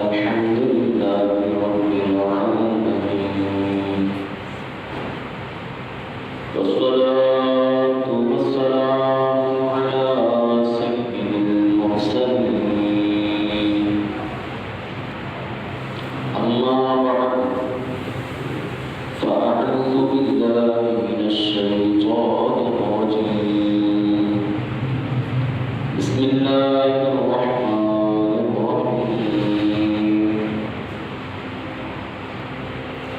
الحمد لله رب العالمين والصلاة والسلام على سيد المرسلين أما بعد فأعوذ بالله من الشيطان الرجيم بسم الله الرحمن الرحيم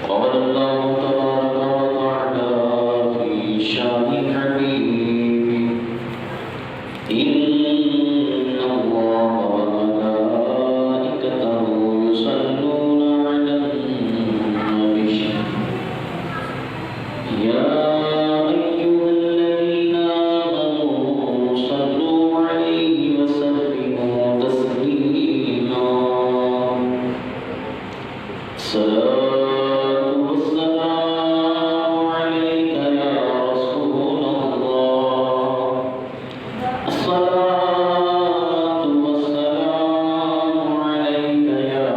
قال الله تبارك وتعالى في شان حبيبه إن الله وملائكته يصلون على النبي يا أيها الذين آمنوا صلوا عليه وسلموا تسليما الصلاة والسلام عليك يا رسول الله الصلاة والسلام عليك يا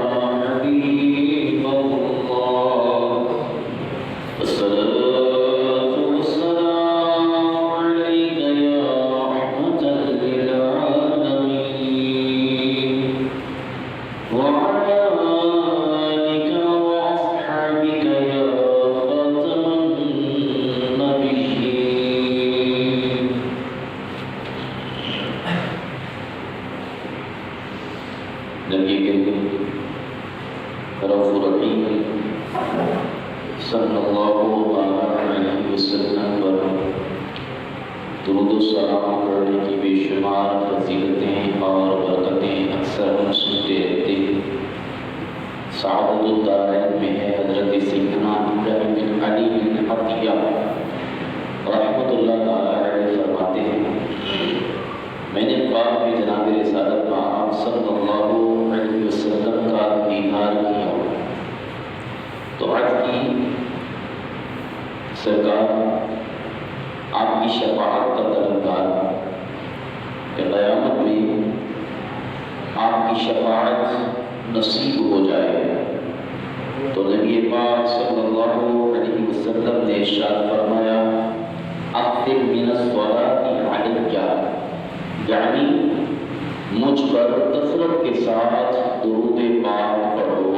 حبيب الله الصلاة والسلام عليك يا رحمة للعالمين وعلى آلك وأصحابك يا خاتم النبيين نبی کریم رؤوف رحیم صلی اللہ علیہ وسلم پر درود و سلام پڑھنے کی بے شمار فضیلتیں اور برکتیں اکثر ہم سنتے رہتے ہیں۔ سعادت الدارین میں ہے حضرت سیدنا ابراہیم بن علی بن عطیہ رحمۃ اللہ تعالی علیہ فرماتے ہیں میں نے خواب میں جناب رسالت مآب صلی اللہ علیہ وسلم کا دیدار کیا تو عرض کی سرکار آپ کی شفاعت کا طلبگار کہ قیامت میں آپ کی شفاعت نصیب ہو جائے تو نبی پاک صلی اللہ علیہ وسلم نے ارشاد فرمایا اکثر من الصلاۃ علیہ، یعنی مجھ پر کثرت کے ساتھ درود پاک پڑھو۔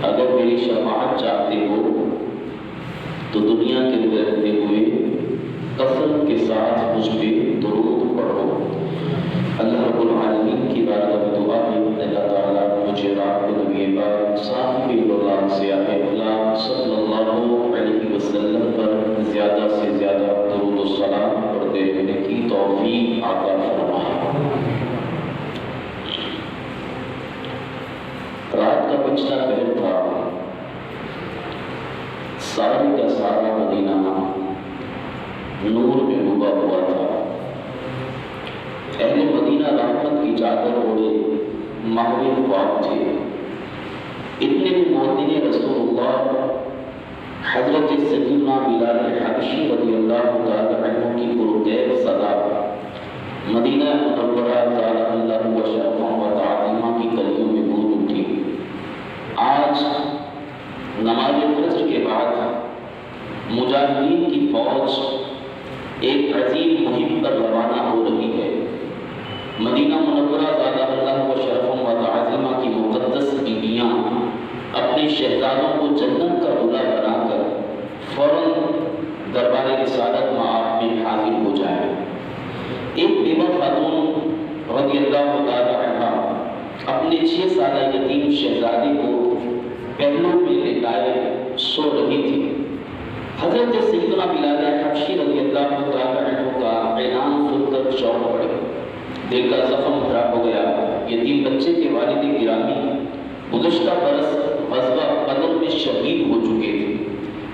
اگر میری شفاعت چاہتے ہو تو دنیا کے اندر رہتے ہوئے کثرت کے ساتھ مجھ پہ درود پڑھو۔ اللہ رب العالمین کی بارگاہ میں دعا ہے اللہ تعالیٰ مجھے رات کو نبی پاک صاحب اللہ سے اللہ صلی اللہ علیہ وسلم پر زیادہ سے زیادہ درود و سلام پڑھتے رہنے کی توفیق عطا فرمائے۔ رات کا پچھلا پہر تھا، سارے کا سارا مدینہ نور میں ڈوبا ہوا تھا۔ اہل مدینہ رحمت کی چادر اوڑھے ماہوی خواب تھے۔ اتنے میں مؤذن رسول اللہ حضرت سیدنا بلال حبشی رضی اللہ تعالی عنہ کی پرطیب صدا مدینہ منورہ تعالی اللہ و شرفہ و تعظیمہ کی گلیوں میں گونج اٹھی۔ آج نماز فجر کے بعد مجاہدین کی فوج ایک عظیم مہم پر روانہ ہو رہی ہے۔ مدینہ منورہ زادہ اللہ و شرفم و تعظیمہ کی مقدس بیویاں اپنے شہزادوں کو جنت کا دلہا بنا کر فوراً دربار رسالت معاف میں حاضر ہو جائیں۔ ایک بیوہ خاتون رضی اللہ تعالی عنہ اپنے 6 سالہ یتیم شہزادے کو پہلو میں لٹائے سو رہی تھی۔ حضرت سیدنا بلال حبشی رضی اللہ تعالی عنہ کا اعلان سن کر چونک پڑے، دل کا زخم بھرا ہو گیا۔ یتیم بچے کے والد گرامی گزشتہ برس غزوہ بدر میں شہید ہو چکے تھے۔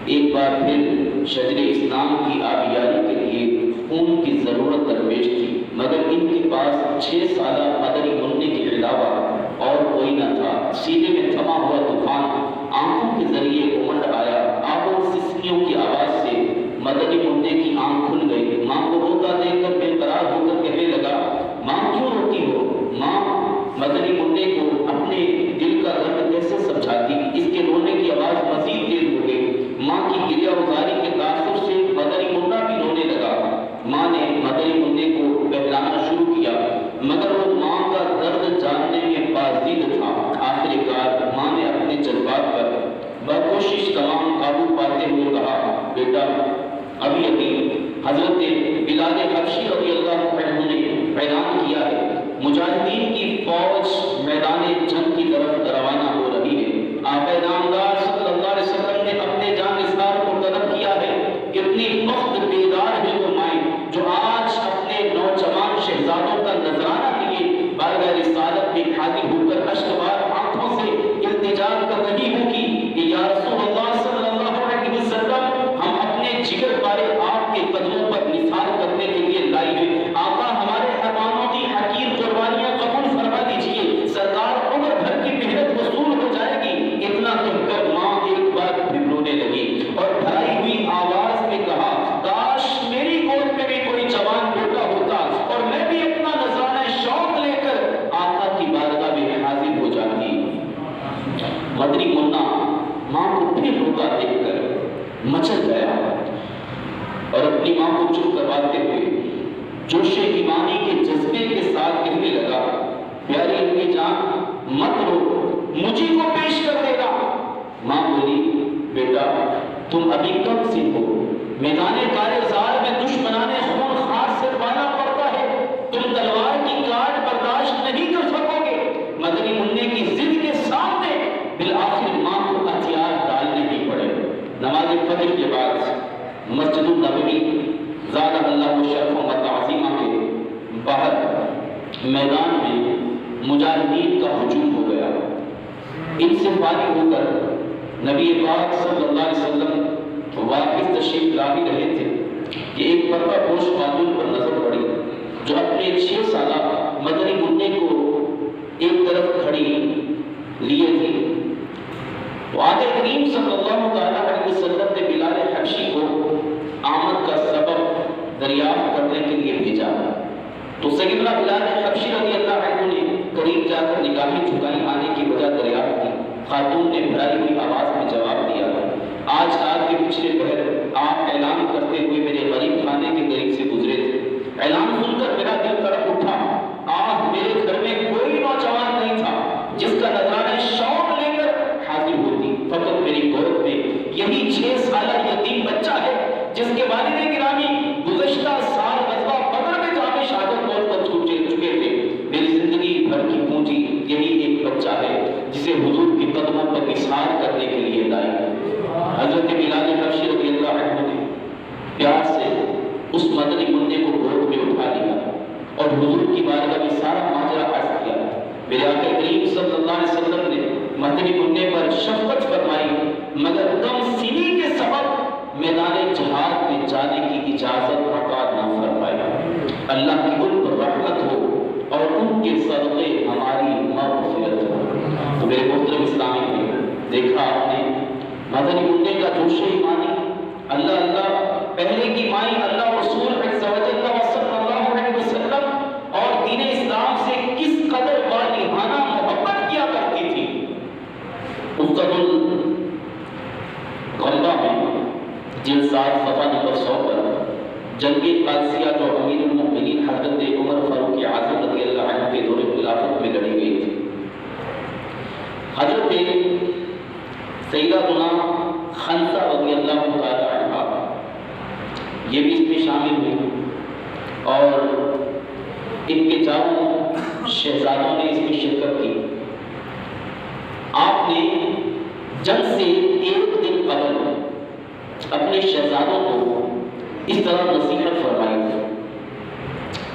ایک بار پھر شجر اسلام کی آبیاری کے لیے خون کی ضرورت درپیش تھی، مگر ان کے پاس 6 سالہ مدنی منع کے علاوہ اور کوئی نہ تھا۔ سینے میں تھما ہوا طوفان آنکھوں کے ذریعے امنڈ آیا۔ آبوں سسکیوں کی آواز سے مدنی منع کی آنکھ کھل گئی۔ ماں کو روتا دیکھ کر بے قرار ہو کر کہنے لگا، ماں کیوں روتی ہو؟ ماں مدنی منع کو اپنے دل کا درد کیسے سمجھاتی؟ اس کے رونے کی آواز مزید تیز ہو گئی۔ ماں کی گریہ گزاری کے تاثر سے مدنی منع بھی رونے لگا۔ ماں نے مدنی منع کو بہلانا شروع کیا، مگر وہ ماں کا درد جاننے میں بازدید تھا۔ آخر کار ماں نے اپنے جذبات پر بکوشش تمام قابو پاتے ہوئے کہا، بیٹا ابھی ابھی حضرت بلال حبشی رضی اللہ عنہ نے اعلان کیا ہے، مجاہدین کی فوج میدان جنگ کی طرف روانہ ہو رہی ہے۔ آقا نامدار صلی اللہ علیہ وسلم نے اپنے جان نثار کو طلب کیا ہے۔ کتنی وقت بیدار ہے وہ مائیں جو آج اپنے نوجوان شہزادوں کا نذرانہ لیے بارگاہ رسالت میں حاضر ہو کر اشکبار آنکھوں سے التجا کر رہی ہوگی کہ یا رسول اللہ صلی اللہ علیہ وسلم، ہم اپنے جگر پارے آپ کے قدموں پر نثار کرنے کے لیے لائی ہیں۔ آقا ہمارے ارمانوں کی حقیر قربانیاں قبول فرما دیجیے، سرکار عمر بھر کی محنت وصول ہو جائے گی۔ اتنا کہہ کر ماں ایک بار پھر رونے لگی اور بھرائی ہوئی آواز میں کہا، کاش میری گود میں بھی کوئی جوان بیٹا ہوتا اور میں بھی اپنا نذرانہ شوق لے کر آقا کی بارگاہ میں حاضر ہو جاتی۔ مدنی منع ماں کو پھر روتا دیکھ کر مچل گیا اور اپنی ماں کو چپ کرواتے ہوئے جوش ایمانی کے جذبے کے ساتھ کہنے لگا، پیاری امی جان مت رو، مجھے کو پیش کر دے گا۔ ماں بولی، بیٹا تم ابھی کم سے ہو، میدان کارزار میں دشمنان خون خار سے پانا پڑتا ہے، تم تلوار کی کاٹ برداشت نہیں کر سکو گے۔ مدنی منع کی ضد کے سامنے بالآخر ماں کو ہتھیار ڈالنے ہی پڑے۔ نماز فجر کے بعد مسجد النبوی زادہ اللہ و شرف و تعظیمہ کے باہر میدان میں مجاہدین کا ہجوم ہو گیا۔ ان سے فارغ ہو کر نبی پاک صلی اللہ علیہ وسلم واپس تشریف لا ہی رہے تھے کہ ایک پردہ پوش خاتون پر نظر پڑی جو اپنے 6 سالہ مدنی منع کو ایک طرف کھڑی لیے تھی۔ تو آقا کریم صلی اللہ علیہ وسلم نے بلال دریافت کرنے کے لیے بھیجا۔ تو سیدنا بلال حبشی رضی اللہ عنہ نے قریب جا کر نگاہیں جھکائی، آنے کی وجہ دریافت کی۔ خاتون نے بھرائی ہوئی آواز میں جواب دیا، آج رات کے پچھلے پہر آپ اعلان کرتے ہوئے میرے غریب خانے کے قریب سے گزرے تھے۔ اعلان سن کر میرا دل تڑپ اٹھا۔ میرے گھر میں کوئی نوجوان نہیں تھا جس کا نذرانہ شوق لے کر حاضر ہوتی، فقط میری گود میں یہی 6 سالہ یتیم بچہ ہے جس کے والد گرامی گزشتہ سال غزوہ بدر میں جامِ شہادت موت پر چکے تھے۔ میری زندگی بھر کی پونجی یہی ایک بچہ ہے جسے حضور کے قدموں پر اظہار کرنے کے لیے لائی۔ حضرت بلال حبشی رضی اللہ عنہ نے پیار سے اس مدنی منع کو گود میں اٹھا لیا اور حضور کی بارگاہ میں سارا ماجرا عرض کیا۔ میرے آقا کریم صلی اللہ علیہ وسلم نے مدنی منع پر شفقت فرمائی، مگر کم سینی کے سبب میدان جہاد میں جانے کی اجازت عطا نہ فرمایا۔ اللہ کی ان پر رحمت ہو اور ان کے صدقے ہماری مغفرت ہو۔ تو میرے محترم اسلامی نے دیکھا آپ نے مدنی منع کا جوش ایمانی، اللہ اللہ پہلے کی مائی اللہ رسول عز و جل صلی اللہ علیہ وسلم اور دین اسلام سے کس قدر والہانہ محبت کیا کرتی تھی۔ عقد الغمرہ میں جلد 7 صفحہ نمبر 100 پر جنگ قادسیہ جو امیر المؤمنین حضرت عمر فاروق اعظم رضی اللہ عنہ کے دور خلافت میں لڑی گئی تھی۔ حضرت سیدتنا خنسہ رضی اللہ تعالی عنہ یہ بھی اس میں شامل ہوئی اور ان کے 4 شہزادوں نے اس میں شرکت کی۔ آپ نے جنگ سے 1 دن قبل اپنے شہزادوں کو اس طرح نصیحت فرمائی تھی،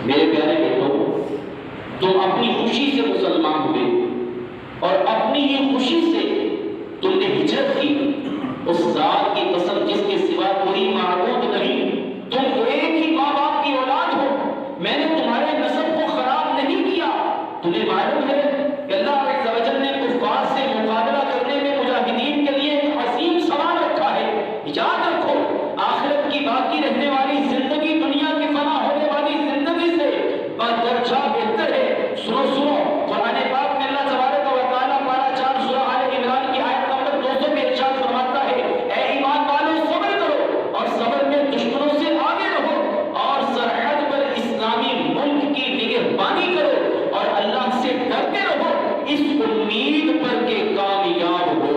میرے پیارے بیٹوں، تم اپنی خوشی سے مسلمان ہوئے اور اپنی ہی خوشی سے تم نے ہجرت کی، اس ذات کی قسم جس کے سوا کوئی معبود نہیں، تم ایک ہی ماں باپ کی اولاد ہو، میں نے تمہارے نسب کو خراب نہیں کیا۔ تمہیں معلوم ہے کہ اللہ عز و جل نے کفار سے مقابلہ کرنے میں مجاہدین کے لیے ایک عظیم سامان رکھا ہے۔ یاد رکھو، آخرت کی باقی رہنے والی زندگی دنیا کی فنا ہونے والی زندگی سے بدرجہ بہتر ہے۔ سنو قرآن پاک میں اللہ تبارک و تعالیٰ پارہ 4 سورہ آل عمران کی آیت نمبر 200 میں ارشاد فرماتا ہے، اے ایمان والو صبر کرو اور صبر میں دشمنوں سے آگے رہو اور سرحد پر اسلامی ملک کی نگہبانی کرو اور اللہ سے ڈرتے رہو، اس امید پر کہ کامیاب ہو۔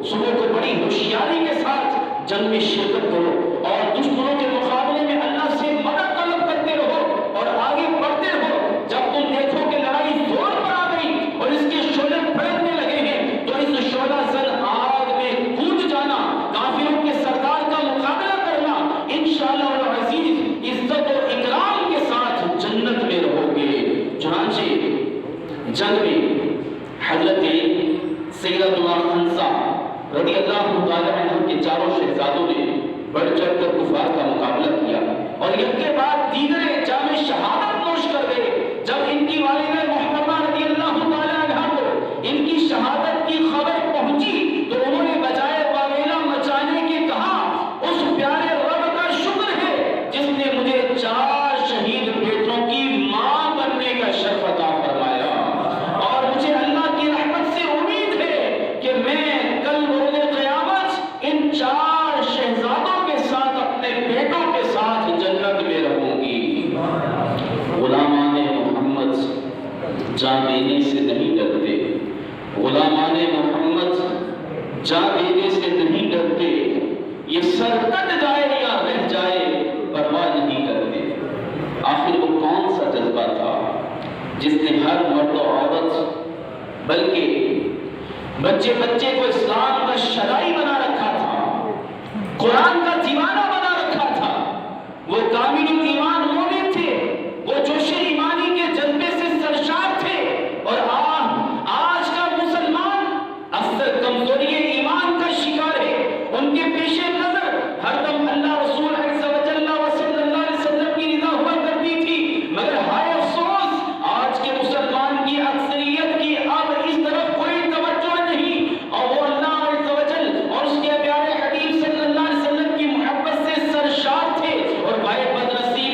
صبح کو بڑی ہوشیاری کے ساتھ جنگ میں شرکت کرو اور دشمنوں کے مقابلے میں اللہ سے مدد طلب کرتے رہو اور آگے بڑھتے رہو۔ جب تم دیکھو کہ لڑائی زور پر آ گئی اور اس کے شعلے بھڑکنے لگے ہیں تو اس شعلہ زن آگ میں کود جانا، کافروں کے سردار کا مقابلہ کرنا، انشاءاللہ العزیز عزت و اکرام کے ساتھ جنت میں رہو گے۔ چنانچہ جنگ میں حضرت سیدتنا خنسہ رضی اللہ تعالی عنہ کے 4 شہزادوں نے بڑھ چڑھ کر کفار کا مقابلہ کیا اور ایک کے بعد دیگرے جام شہادت نوش کر گئے۔ جب ان کی والدہ محترمہ رضی اللہ تعالی عنہ کو ان کی شہادت کی خبر پہنچی تو انہوں نے بجائے واویلا مچانے کے کہا، اس پیارے رب کا شکر ہے جس نے مجھے 4 شہید بیٹوں کی ماں بننے کا شرف عطا فرمایا، اور مجھے اللہ کی رحمت سے امید ہے کہ میں کل روز قیامت ان 4 شہزادوں کے ساتھ اپنے بیٹوں کے ساتھ جنت میں رہوں گی۔ غلامان محمد جان دینے سے نہیں ڈرتے، غلامان محمد جان دینے سے نہیں ڈرتے، یہ سر کٹ جائے یا رہ جائے پرواہ نہیں کرتے۔ آخر وہ کون سا جذبہ تھا جس نے ہر مرد و عورت بلکہ بچے کو اسلام کا شرعی بنا رکھا تھا، قرآن کا دیوانہ بنا رکھا تھا؟ وہ کامل ایمان مومن تھے، وہ جوش ایمانی کے جذبے سے سرشار تھے، اور آج کا مسلمان اکثر کمزوری ایمان کا شکار ہے۔ ان کے پیش نظر ہر دم اللہ رسول عز و جل صلی اللہ علیہ وسلم کی رضا ہوا کرتی تھی، مگر ہائے افسوس آج کے مسلمان کی اکثریت کی اب اس طرف کوئی توجہ نہیں، اور وہ اللہ عز و جل اور اس کے پیارے حبیب صلی اللہ علیہ وسلم کی محبت سے سرشار تھے، اور بائے بدنصیب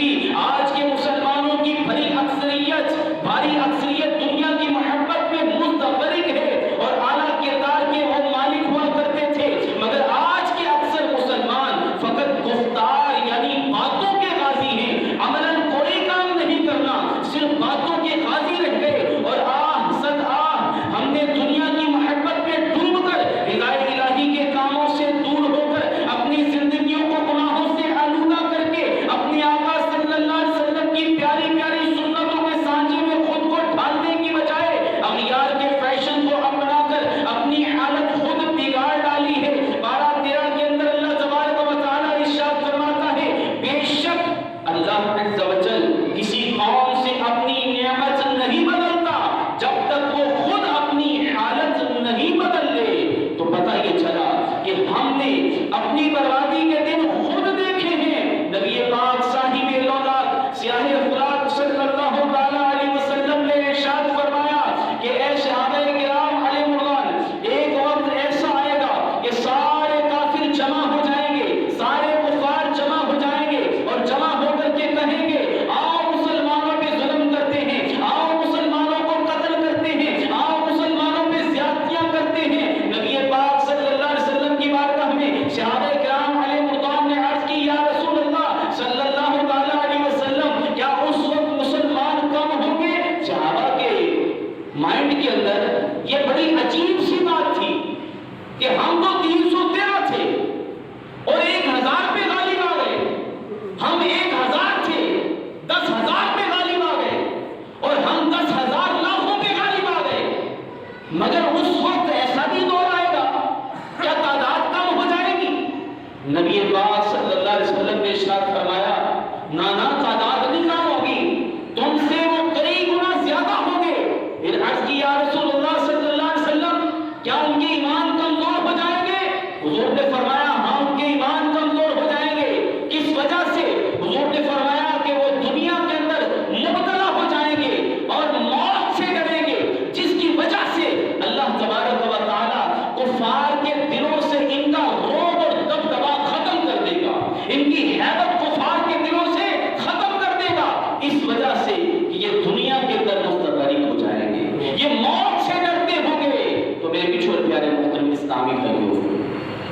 ایمان کمزور ہو جائیں گے؟ حضور نے فرمایا ہاں ان کے ایمان کمزور ہو جائیں گے۔ کس وجہ سے؟ حضور نے فرمایا کہ وہ دنیا کے اندر مبتلا ہو جائیں گے اور موت سے ڈریں گے، جس کی وجہ سے اللہ تبارک و تعالیٰ کفار کے دلوں سے ان کا رعب اور دبدبا ختم کر دے گا، ان کی ہیبت کفار کے دلوں سے ختم کر دے گا، اس وجہ سے کہ یہ دنیا کے اندر مستقرب ہو جائیں گے، یہ موت سے ڈرتے ہوں گے۔ تو میرے پیچھے پیارے محترم اسلامی بھائیوں،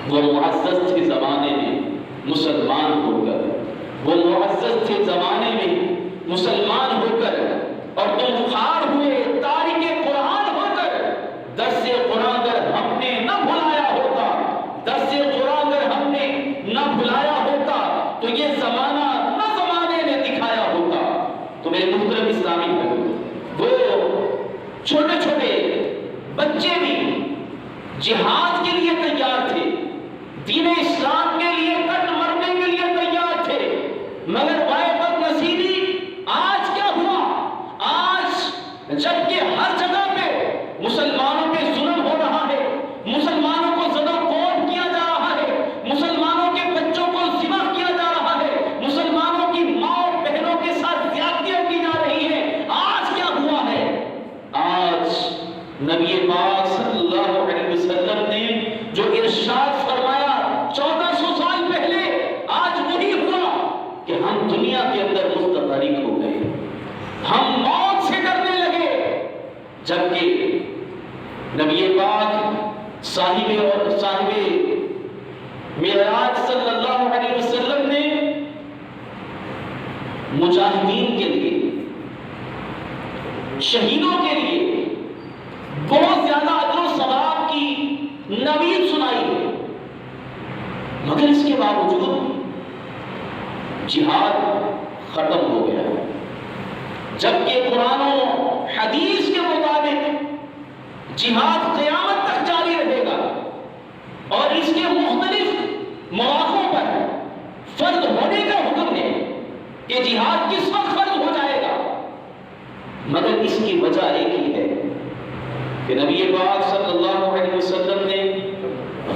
وہ معزز تھے زمانے میں مسلمان ہو کر، وہ معزز تھے زمانے میں مسلمان ہو کر، اور تم خار ہوئے تارک قرآن ہو کر۔ درس قرآن اگر ہم نے نہ بھلایا ہوتا، درس قرآن اگر ہم نے نہ بھلایا ہوتا تو یہ زمانہ نہ زمانے نے دکھایا ہوتا۔ تو میرے محترم اسلامی بھائیوں، وہ چھوٹے چھوٹے بچے بھی جہاد کے لیے تیار تھے، دین اسلام کے لیے کٹ مرنے کے لیے تیار تھے، مگر وائے بد نصیبی آج کیا ہوا؟ آج جبکہ ہر جگہ پہ مسلمانوں پہ ظلم ہو رہا ہے، مسلمانوں کو زد و کوب کیا جا رہا ہے، مسلمانوں کے بچوں کو ذبح کیا جا رہا ہے، مسلمانوں کی ماں اور بہنوں کے ساتھ زیادتیاں کی جا رہی ہیں، آج کیا ہوا ہے؟ آج نبی پاک صلی اللہ علیہ وسلم نے جو ارشاد فرمایا 1400 سال پہلے، آج وہی ہوا کہ ہم دنیا کے اندر مستقرب ہو گئے، ہم موت سے ڈرنے لگے، جبکہ نبی پاک صاحب معراج صلی اللہ علیہ وسلم نے مجاہدین کے لیے، شہیدوں کے لیے بہت زیادہ اجر و ثواب کی نوید سنائی ہے، مگر اس کے باوجود جہاد ختم ہو گیا، جبکہ قرآن و حدیث کے مطابق جہاد قیامت تک جاری رہے گا، اور اس کے مختلف مواقعوں پر فرض ہونے کا حکم ہے کہ جہاد کس وقت فرض ہو جائے گا، مگر اس کی وجہ ایک ہی ہے کہ نبی پاک صلی اللہ علیہ وسلم نے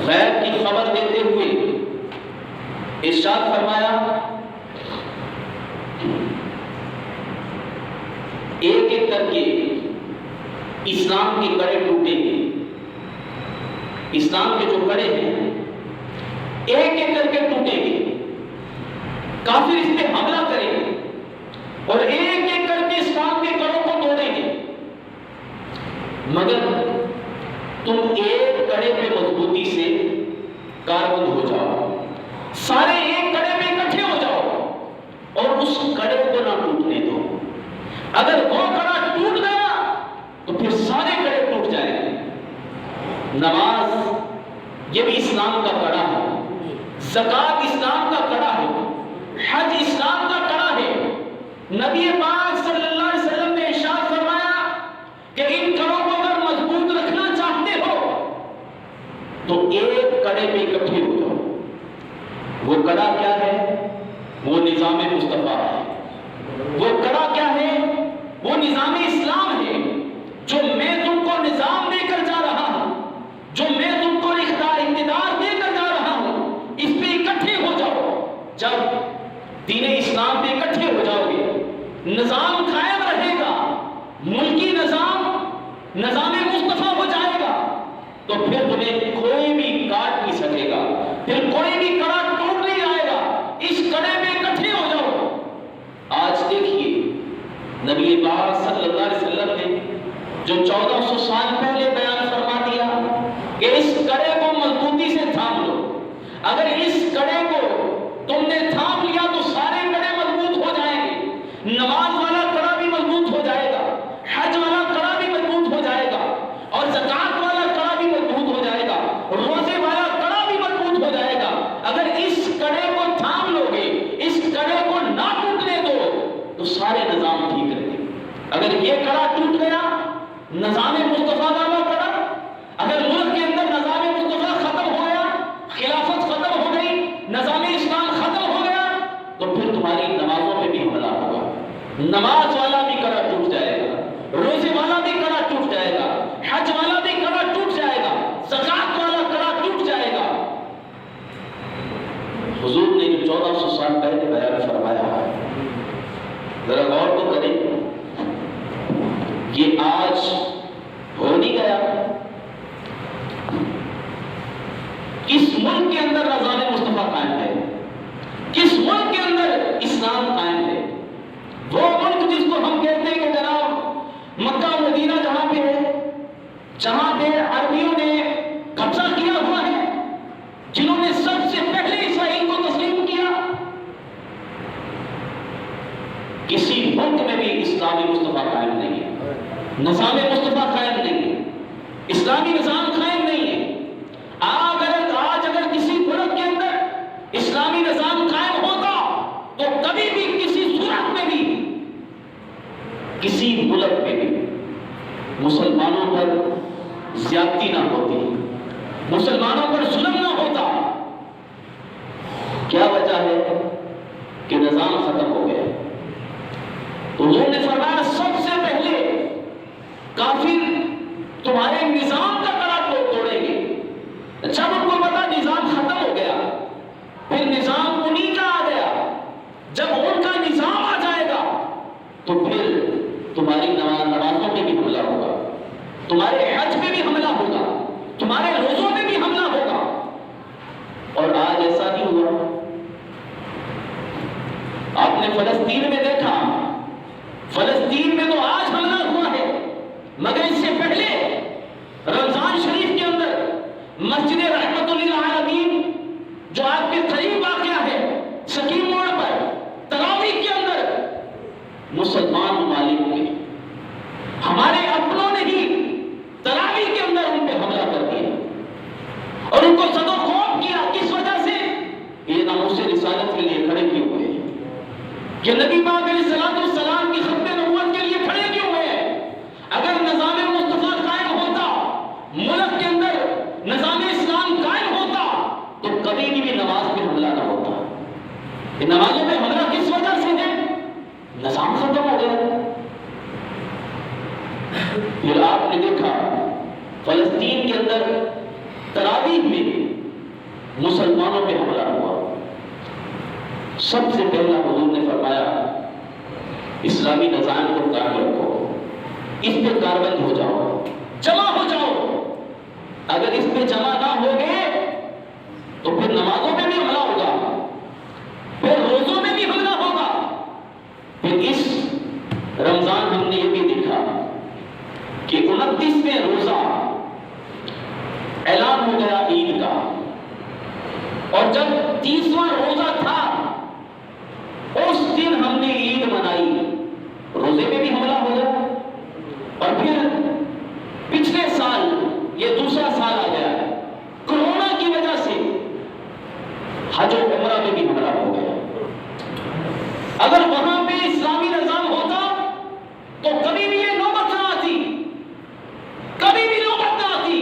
غیب کی خبر دیتے ہوئے ارشاد فرمایا، ایک ایک کر کے اسلام کے کڑے ٹوٹیں گے، اسلام کے جو کڑے ہیں ایک ایک کر کے ٹوٹیں گے، کافر اس پہ حملہ کریں گے اور ایک ایک کر کے اسلام کے کڑوں کو توڑیں گے، مگر تم ایک کڑے پہ مضبوطی سے کاربند ہو جاؤ، سارے ایک کڑے پہ اکٹھے ہو جاؤ اور اس کڑے کو نہ ٹوٹنے دو، اگر وہ کڑا ٹوٹ گیا تو پھر سارے کڑے ٹوٹ جائیں گے۔ نماز یہ بھی اسلام کا کڑا ہے، زکوٰۃ اسلام کا کڑا ہے، حج اسلام کا کڑا ہے۔ نبی پاک صلی اللہ علیہ وسلم نے ارشاد فرمایا کہ ان کڑوں کو اگر مضبوط رکھنا چاہتے ہو تو ایک کڑے پہ اکٹھے ہو جاؤ۔ وہ کڑا کیا ہے؟ وہ نظام مصطفیٰ ہے۔ وہ کڑا کیا ہے؟ وہ نظام اسلام ہے، جو میں تم کو نظام دے کر جا رہا ہوں، جو میں تم کو اقتدار دے کر جا رہا ہوں، اس پہ اکٹھے ہو جاؤ۔ جب دین اسلام پہ اکٹھے ہو جاؤ گے، نظام قائم رہے گا، ملکی نظام مصطفیٰ ہو جائے گا، تو پھر تمہیں کوئی بھی کاٹ نہیں سکے گا، پھر کوئی بھی کڑا ٹوٹ نہیں جائے گا، اس کڑے پہ اکٹھے ہو جاؤ۔ آج دیکھیے نبی پاک صلی اللہ علیہ وسلم نے جو 1400 سال پہلے بیان فرما دیا کہ اس کڑے کو مضبوطی سے تھام لو، اگر اس کڑے کو تم نے تھام لیا تو سارے کڑے مضبوط ہو جائیں گے، نماز والا کڑا بھی مضبوط ہو جائے گا، حج والا کڑا بھی مضبوط ہو جائے گا، اور زکوٰۃ والا کڑا بھی مضبوط ہو جائے گا، روزے والا کڑا بھی مضبوط ہو جائے گا۔ اگر اس کڑے کو تھام لو گے، اس کڑے کو نہ ٹوٹنے دو تو سارے نظام ٹھیک رہیں گے۔ اگر یہ کڑا ٹوٹ گیا، نظام مصطفیٰ والا کڑا، اگر ملک کے اندر نظام مصطفیٰ ختم ہو گیا، خلافت ختم ہو گئی، نظام اسلام ختم ہو گیا، تو پھر تمہاری نمازوں میں بھی حملہ ہوگا، نماز والا بھی کڑا ٹوٹ جائے گا، روزے والا بھی کڑا ٹوٹ جائے گا، حج والا بھی کڑا ٹوٹ جائے گا، زکوٰۃ نے بیان فرمایا ہے، ذرا غور تو کریں، یہ آج ہو نہیں گیا؟ کس ملک کے اندر نظام مصطفیٰ قائم ہے؟ کس ملک کے اندر اسلام قائم ہے؟ وہ ملک جس کو ہم کہتے ہیں کہ جناب مکہ مدینہ جہاں پہ ہے، جہاں پہ عربیوں نے قبضہ کیا ہوا ہے، جنہوں نے سب سے پہلے اسرائیل کو تسلیم کیا، کسی ملک میں بھی اسلامی مصطفیٰ قائم نہیں ہے، نظام مصطفیٰ قائم نہیں ہے، اسلامی نظام قائم نہیں ہے۔ آج اگر کسی ملک کے اندر اسلامی نظام قائم ہوتا تو کبھی بھی کسی صورت میں بھی کسی ملک میں بھی مسلمانوں پر زیادتی نہ ہوتی، مسلمانوں پر ظلم نہ ہوتا۔ کیا وجہ ہے کہ نظام ختم ہو گیا؟ تو حضور نے فرمایا سب سے پہلے کافر تمہارے نظام کا کڑا توڑیں گے۔ جب ان کو پتا نظام ختم ہو گیا، پھر نظام انہی کا آ گیا، جب ان کا نظام آ جائے گا تو پھر تمہاری نمازوں پہ بھی حملہ ہوگا، تمہارے حج پہ بھی حملہ ہوگا، تمہارے روزوں پہ بھی حملہ ہوگا۔ اور آج ایسا نہیں ہوا؟ آپ نے فلسطین میں دیکھا، فلسطین میں تو آج حملہ ہوا ہے، مگر اس سے پہلے رمضان شریف کے اندر مسجد رحمت للعالمین جو آپ کے قریب واقع ہے، سکیم موڑ پر، تراویح کے اندر مسلمان ممالک میں ہمارے اپنوں نے ہی تراویح کے اندر ان پہ حملہ کر دیا اور ان کو صد و خوف کیا۔ کس وجہ سے؟ یہ ناموس رسالت کے لیے کھڑے کیے ہوئے ہیں، کہ نبی پاک علیہ الصلوۃ والسلام کی ختم نبوت کے لیے کھڑے کیے ہوئے ہیں۔ اگر نظام مصطفیٰ قائم ہوتا، ملک کے اندر نظام اسلام قائم ہوتا، تو کبھی بھی نماز پہ حملہ نہ ہوتا۔ یہ نمازوں پہ حملہ کس وجہ سے ہے؟ نظام ختم ہو گیا۔ پھر آپ نے دیکھا فلسطین کے اندر تراویح میں مسلمانوں پہ حملہ ہوا۔ سب سے پہلا حضور نے فرمایا اسلامی نظام کو قائم رکھو، اس پہ کاربند ہو جاؤ، جمع ہو جاؤ۔ اگر اس پہ جمع نہ ہوگے تو پھر نمازوں میں بھی حملہ ہوگا، پھر روزوں میں بھی حملہ ہوگا۔ پھر اس رمضان ہم نے یہ بھی دیکھا کہ 29ویں روزہ اعلان ہو گیا عید کا، اور جب 30واں روزہ تھا اس دن ہم نے عید منائی، روزے میں بھی حملہ ہو گیا۔ اور پھر پچھلے سال یہ دوسرا سال آ گیا، کورونا کی وجہ سے حج و عمرہ میں بھی حملہ ہو گیا۔ اگر وہاں پہ اسلامی نظام ہوتا تو کبھی بھی یہ نوبت نہ آتی، کبھی بھی نوبت نہ آتی،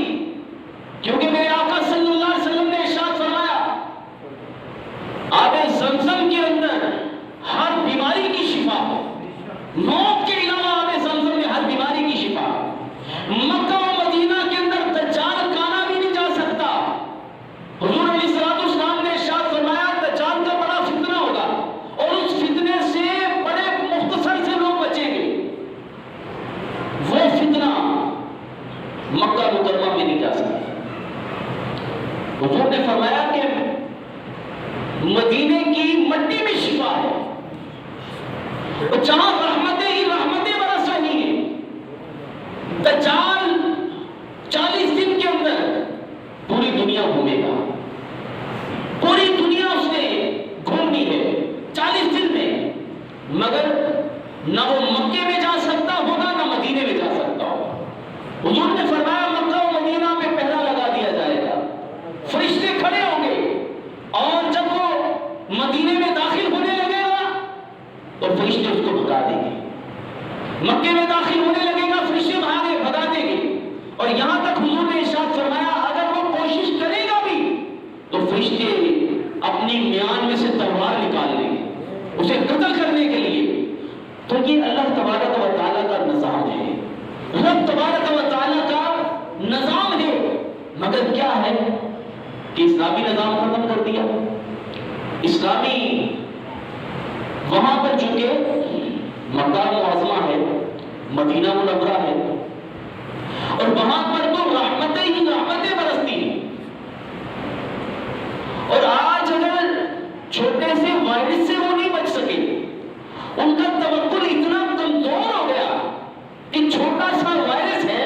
کیونکہ میرے آقا صلی اللہ علیہ وسلم نے ارشاد فرمایا آب زمزم کے اندر ہر بیماری کی شفا ہے، موت کے علاوہ آب زمزم میں ہر بیماری کی شفا ہے۔ مکہ و مدینہ کے اندر دجال کانا بھی نہیں جا سکتا۔ حضور علیہ الصلوۃ والسلام نے ارشاد فرمایا دجال کا بڑا فتنہ ہوگا اور اس فتنے سے بڑے مختصر سے لوگ بچیں گے، وہ فتنہ مکہ مکرمہ میں نہیں جا سکتا۔ حضور نے فرمایا کہ مدینے کی مٹی میں شفا ہے، جہاں رحمتیں ہی رحمتیں برس رہی ہیں۔ دجال 40 دن کے اندر پوری دنیا گھومے گا، پوری دنیا اس نے گھومنی ہے 40 دن میں، مگر نہ وہ مکے میں جا سکتا ہوگا نہ مدینے میں جا سکتا ہوگا۔ حضور نے فرمایا مکہ و مدینہ میں پہرا لگا دیا جائے گا، فرشتے کھڑے ہوں گے، اور جب وہ مدینے میں داخل ہونے لگے گا تو فرشتے اس کو بھگا دیں گے، مکے میں داخل ہونے لگے گا فرشتے بھگا دیں گے۔ اور یہاں تک حضور نے ارشاد فرمایا اگر وہ کوشش کرے گا بھی تو فرشتے اپنی میان میں سے تلوار نکال لیں گے اسے قتل کرنے کے لیے۔ تو یہ اللہ تبارک و تعالیٰ کا نظام ہے، رب تبارک و تعالیٰ کا نظام ہے، مگر کیا ہے کہ اسلامی نظام ختم کر دیا، اسلامی وہاں پر چونکہ مکہ معظمہ ہے، مدینہ منورہ ہے، اور وہاں پر تو رحمتیں ہی رحمتیں برستی ہیں. اور آج اگر چھوٹے سے وائرس سے وہ نہیں بچ سکے، ان کا توکل اتنا کمزور ہو گیا کہ چھوٹا سا وائرس ہے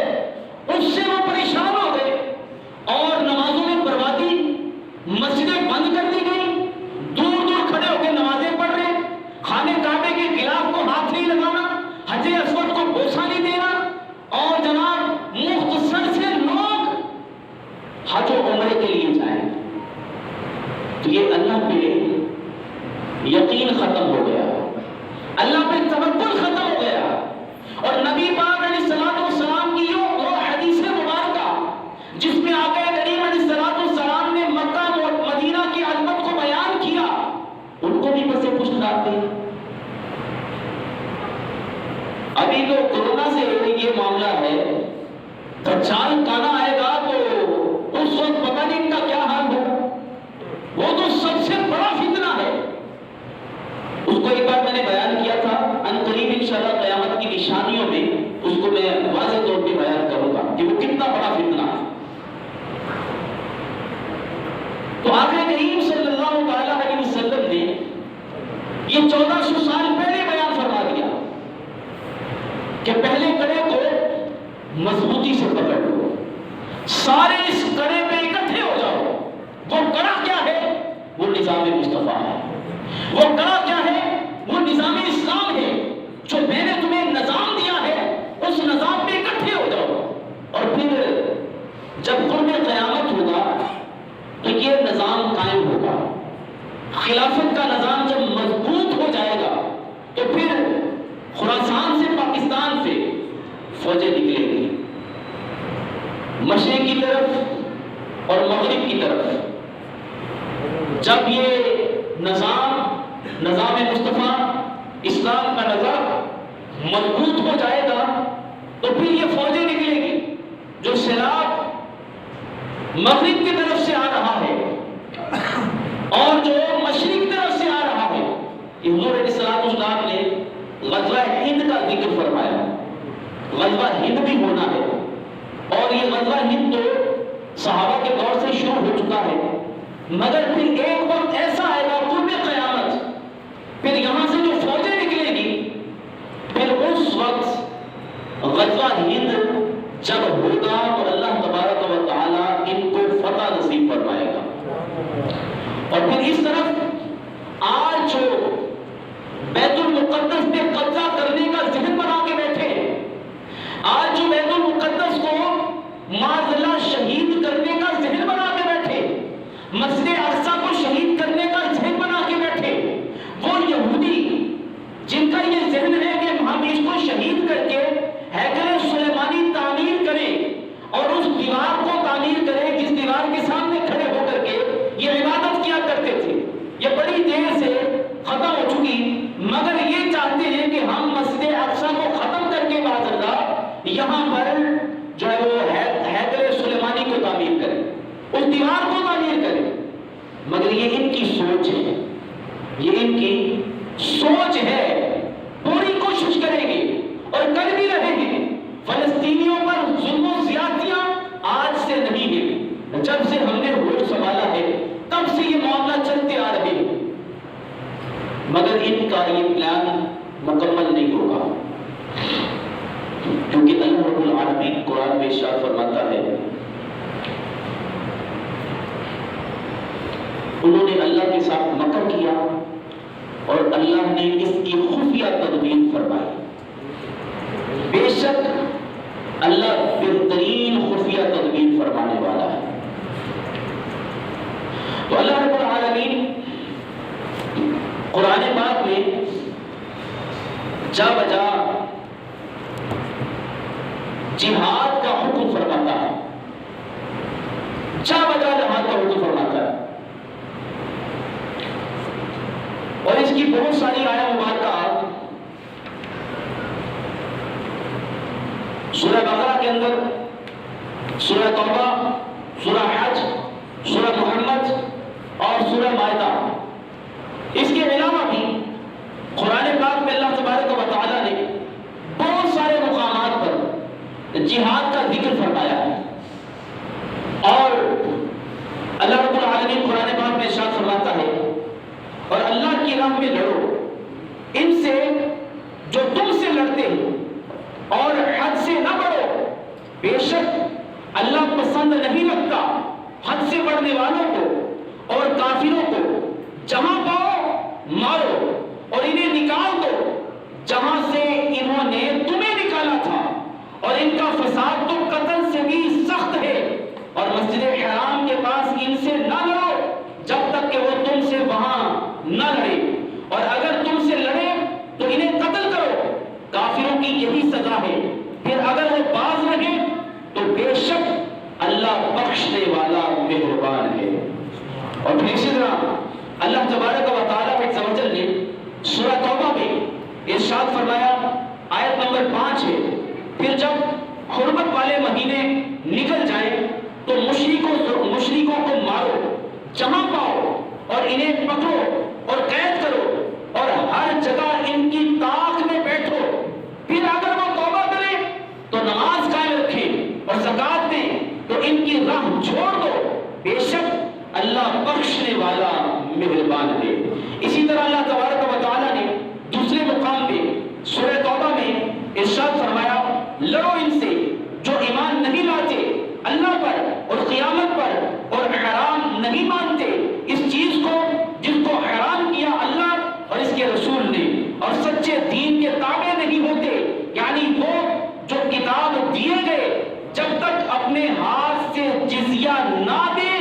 اس سے وہ پریشان ہو گئے، اور نمازوں میں بربادی، مسجدیں بند کر دی گئی، دور دور کھڑے ہو کے نمازیں پڑھ رہے، خانے کعبے کے غلاف کو ہاتھ نہیں لگانا، حجر اسود کو بوسہ نہیں دینا، اور جناب مختصر سے لوگ حج و عمرے کے لیے جائیں. تو یہ اللہ پہ یقین ختم ہو گیا، اللہ پہ توکل ختم ہو گیا. اور نبی پاک علیہ الصلوۃ والسلام کی وہ حدیث مبارکہ جس میں آقا کریم علیہ الصلوۃ والسلام نے مکہ اور مدینہ کی عظمت کو بیان کیا، ان کو بھی بس پشت ڈالتے ہیں. ابھی تو کورونا سے یہ معاملہ ہے، دجال کانا آئے گا تو اس وقت پتہ نہیں ان کا کیا حال ہوگا. وہ تو سب سے بڑا فتنہ ہے. اس کو ایک بار میں نے بیان کیا تھا، ان قریب انشاءاللہ قیامت کی نشانیوں میں اس کو میں واضح طور پہ بیان کروں گا کہ وہ کتنا بڑا فتنہ ہے. تو آقا کریم صلی اللہ علیہ وسلم نے یہ 1400 سال پہلے بیان فرما دیا کہ پہلے کڑے کو مضبوطی سے پکڑ لو، سارے اس کڑے پہ اکٹھے ہو جاؤ. وہ کڑا کیا ہے؟ وہ نظام مصطفیٰ ہے. وہ کڑا کیا ہے؟ وہ نظام اسلام ہے. جو میں نے تمہیں نظام دیا ہے اس نظام پہ اکٹھے ہو جاؤ. اور پھر جب قرب قیامت ہوگا تو یہ نظام قائم ہوگا. خلافت کا نظام جب مضبوط ہو جائے گا تو پھر خراسان سے، پاکستان سے فوجیں نکلیں گی، مشرق کی طرف اور مغرب کی طرف. جب یہ نظام مصطفیٰ اسلام کا نظام مضبوط ہو جائے گا تو پھر یہ فوجیں نکلیں گی. جو سیلاب مغرب کی طرف سے آ رہا ہے اور جو مشرق کی طرف سے آ رہا ہے، حضور علیہ الصلوۃ والسلام نے غزوہ ہند کا ذکر فرمایا. غزوہ ہند بھی ہونا ہے، اور یہ غزوہ ہند تو صحابہ کے دور سے شروع ہو چکا ہے، مگر پھر ایک وقت ایسا آئے گا قرب قیامت، پھر یہاں سے جو فوجیں نکلیں گی، پھر اس وقت غزوہ ہند جب ہوگا اور اللہ تبارک و تعالی ان کو فتح نصیب فرمائے گا. اور پھر اس طرف آج جو بیت المقدس پہ قبضہ کرنے کا ذہن بنا کے بیٹھے، آج جو بیت المقدس کو معاذ اللہ شہید کرنے کا ذہن بنا کے بیٹھے، مسجد اقصی کو شہید کرنے کا ذہن بنا کے بیٹھے، وہ یہودی جن کا یہ ذہن ہے کہ ہم اس کو شہید کر کے ہیکل سلیمانی تعمیر کریں اور اس دیوار کو تعمیر کریں جس دیوار کے سامنے کھڑے ہو کر کے یہ عبادت کیا کرتے تھے، یہ بڑی دیر سے ختم ہو چکی، مگر یہ چاہتے ہیں کہ ہم مسجد اقصی کو ختم کر کے معاذ اللہ یہاں پر جو ہے وہ ہیکل سلیمانی کو تعمیر کریں، اس دیوار کو تعمیر کریں. مگر یہ ان کی سوچ ہے، یہ ان کی سوچ ہے. پوری کوشش کریں گے اور کر بھی رہے ہیں. فلسطینیوں پر ظلم و زیادتیاں آج سے نہیں ہیں، جب سے ہم نے ہوش سنبھالا ہے تب سے یہ معاملہ چلتے آ رہے ہیں. مگر ان کا یہ پلان مکمل نہیں ہوگا، کیونکہ اللہ رب العالمین قرآن میں ارشاد فرماتا ہے انہوں نے اللہ کے ساتھ مکر کیا اور اللہ نے اس کی خفیہ تدبیر فرمائی. بے شک اللہ بہترین خفیہ تدبیر فرمانے والا ہے. تو اللہ رب العالمین قرآن پاک میں جا بجا جہاد کا حکم فرماتا ہے، جا بجا جہاد کا حکم فرماتا ہے. اور اس کی بہت ساری آیات مبارکہ سورہ بقرہ کے اندر، سورہ توبہ، سورہ حج، سورہ محمد اور سورہ مائدہ. اس کے علاوہ بھی جہاد کا ذکر فرمایا ہے، اور اللہ رب العالمین قرآن پاک میں ارشاد فرماتا ہے اور اللہ کی راہ میں لڑو ان سے جو تم سے لڑتے ہیں اور حد سے نہ بڑھو، بے شک اللہ پسند نہیں رکھتا حد سے بڑھنے والوں کو، اور کافروں کو جہاں پاؤ مارو اور انہیں نکال دو جہاں سے انہوں نے تمہیں نکالا تھا، اور ان کا فساد تو قتل سے بھی سخت ہے، اور مسجد حرام کے پاس ان سے نہ لڑو جب تک کہ وہ تم سے وہاں نہ لڑے، اور اگر تم سے لڑے تو انہیں قتل کرو، کافروں کی یہی سزا ہے، پھر اگر وہ باز رہے تو بے شک اللہ بخشنے والا مہربان ہے۔ اور پھر اسی طرح اللہ تبارک و تعالیٰ عز و جل نے سورہ توبہ میں ارشاد فرمایا، آیت نمبر 5 ہے، پھر جب حرمت والے مہینے نکل جائیں تو مشرکوں کو مارو جہاں پاؤ، اور انہیں پکڑو اور قید کرو، اور ہر جگہ ان کی طاق میں بیٹھو، پھر اگر وہ توبہ کریں تو نماز قائم رکھیں اور زکات دیں تو ان کی راہ چھوڑ دو، بے شک اللہ بخشنے والا مہربان ہے۔ اسی طرح اللہ تبارک و تعالیٰ نے دوسرے مقام پہ سورہ توبہ میں ارشاد فرمایا، لڑو ان سے جو ایمان نہیں لاتے اللہ پر اور قیامت پر، اور حرام نہیں مانتے اس چیز کو جس کو حرام کیا اللہ اور اس کے رسول نے، اور سچے دین کے تابع نہیں ہوتے، یعنی وہ جو کتاب دیے گئے جب تک اپنے ہاتھ سے جزیہ نہ دے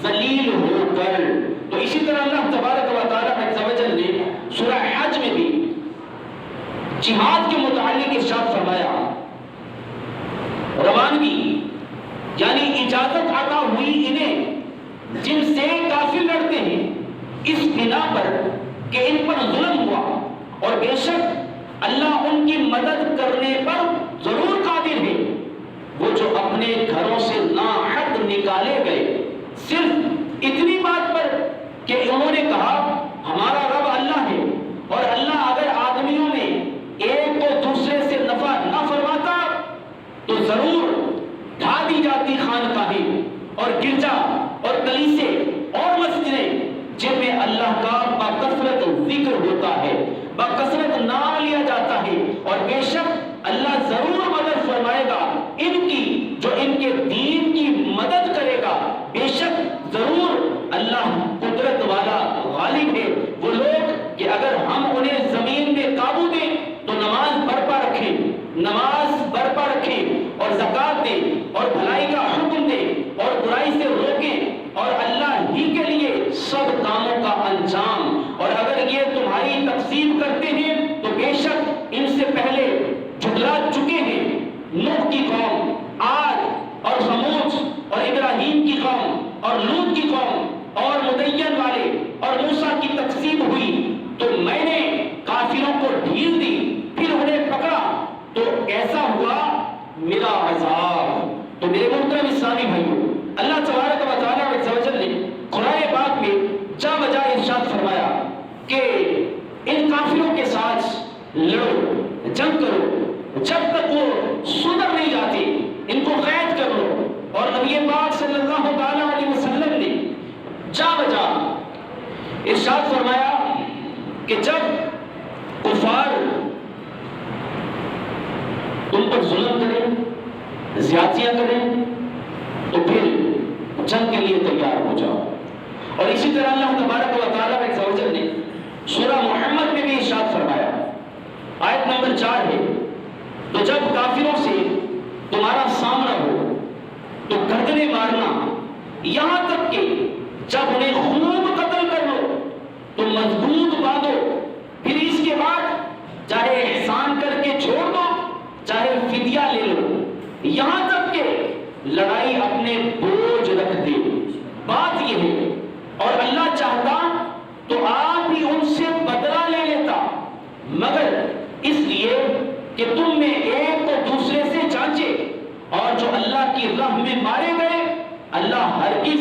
ذلیل ہو کر۔ تو اسی طرح اللہ تبارک و تعالیٰ عز و جل نے سورہ حج میں بھی جہاد کے متعلق ارشاد فرمایا، روانگی یعنی اجازت عطا ہوئی انہیں جن سے کافر لڑتے ہیں اس بنا پر کہ ان پر ظلم ہوا، اور بے شک اللہ ان کی مدد کرنے پر ضرور قادر ہے، وہ جو اپنے گھروں سے ناحق نکالے گئے صرف اتنی بات پر کہ انہوں نے کہا ہمارا رب اللہ ہے، اور اللہ اگر آدمیوں میں ایک کو دوسرے سے نفع نہ فرماتا تو ضرور ڈھا دی جاتی خانقاہیں اور گرجا اور کلیسے اور مسجدیں جن میں اللہ کا بکثرت ذکر ہوتا ہے، بکثرت نام لیا جاتا ہے، اور بے شک اللہ ضرور مدد فرمائے گا ان کی جو ان کے دین کی مدد کرے گا، بے شک ضرور اللہ قدرت والا غالب ہے۔ وہ لوگ کہ اگر ہم انہیں زمین میں قابو دیں تو نماز برپا رکھیں اور زکات دیں اور بھلائی کا حکم دیں اور برائی سے روکیں، اور اللہ ہی کے لیے سب کاموں کا انجام، اور اگر یہ تمہاری تقسیم کرتے ہیں تو بے شک ان سے پہلے جھٹلا چکے ہیں، نوح کی قوم، عاد اور سمود اور ابراہیم کی قوم اور لوط کی قوم اور مدین والے، اور موسیٰ کی تقسیم ہوئی تو میں نے کافروں کو ڈھیل دی، پھر انہیں پکڑا تو ایسا ہوا میرا عذاب۔ تو میرے محترم اسلامی بھائیوں، اللہ تبارک و تعالیٰ عز و جل نے قرآن پاک میں جا بجا ارشاد فرمایا کہ ان کافروں کے ساتھ لڑو، جنگ کرو، جب تک وہ سدھر نہیں جاتے ان کو قید کر لو، اور نبی پاک صلی اللہ تعالیٰ علیہ وسلم نے جا بجا ارشاد فرمایا کہ جب کفار تم پر ظلم کریں، زیادتیاں کریں تو پھر جنگ کے لیے تیار ہو جاؤ۔ اور اسی طرح اللہ تبارک و تعالیٰ عز و جل نے سورہ محمد میں بھی ارشاد فرمایا، آیت نمبر 4 ہے، تو جب کافروں سے تمہارا سامنا ہو تو گردنیں مارنا، یہاں تک کہ جب انہیں خوب قتل کر لو تو مضبوط باندھو، پھر اس کے بعد چاہے احسان کر کے چھوڑ دو چاہے فدیہ لے لو، یہاں تک کہ لڑائی اپنے بوجھ رکھ دے۔ بات یہ ہے، اور اللہ چاہتا تو آپ ہی ان سے بدلہ لے لیتا، مگر اس لیے کہ تم میں ایک کو دوسرے سے جانچے، اور جو اللہ کی راہ میں مارے گئے اللہ ہرگز